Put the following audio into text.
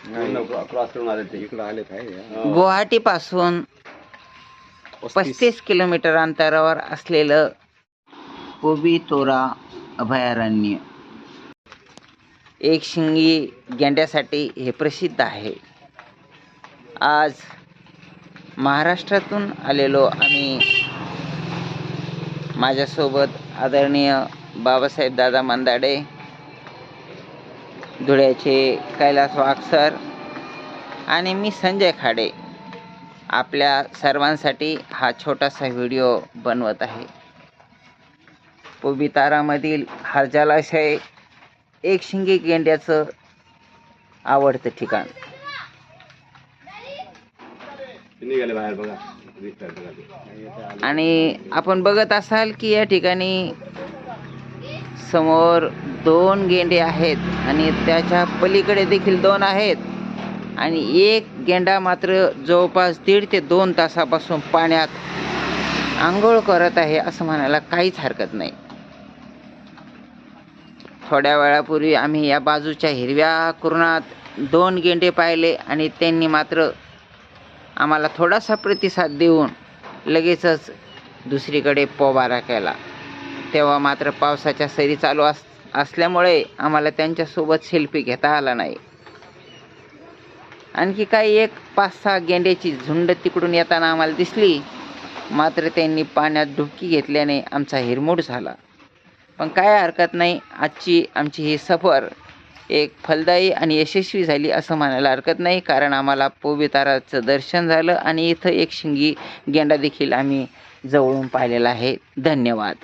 Cross करून आले ते इकडे आले काय गुवाहाटी पासून 35 किलोमीटर अंतरावर असलेलं पोबितोरा अभयारण्य एक शिंगी गेंड्यासाठी हे प्रसिद्ध आहे. आज महाराष्ट्रातून आलेलो आम्ही, माझ्यासोबत आदरणीय बाबासाहेब दादा मंदाडे, धुळ्याचे कैलास वाघ सर आणि मी संजय खाडे, आपल्या सर्वांसाठी हा छोटासा व्हिडिओ बनवत आहे. पोबितोरामधील हा जलाशय एक शिंगी गेंड्याचं आवडतं ठिकाण. आणि आपण बघत असाल की या ठिकाणी समोर 2 गेंडे आहेत आणि त्याच्या पलीकडे देखील 2 आहेत आणि एक गेंडा मात्र जवळपास 1.5 ते 2 तासापासून पाण्यात आंघोळ करत आहे असं म्हणायला काहीच हरकत नाही. थोड्या वेळापूर्वी आम्ही या बाजूच्या हिरव्या कुरणात 2 गेंडे पाहिले आणि त्यांनी मात्र आम्हाला थोडासा प्रतिसाद देऊन लगेचच दुसरीकडे पोबारा केला. तेव्हा मात्र पावसाच्या सरी चालू असल्यामुळे आम्हाला त्यांच्यासोबत सेल्फी घेता आला नाही. आणखी काही एक 5-6 गेंड्याची झुंड तिकडून येताना आम्हाला दिसली, मात्र त्यांनी पाण्यात डुबकी घेतल्याने आमचा हिरमोड झाला. पण काय हरकत नाही, आजची आमची ही सफर एक फलदायी आणि यशस्वी झाली असं म्हणायला हरकत नाही, कारण आम्हाला पोबितोराचं दर्शन झालं आणि इथं एक शिंगी गेंडा देखील आम्ही जवळून पाहिलेला आहे. धन्यवाद.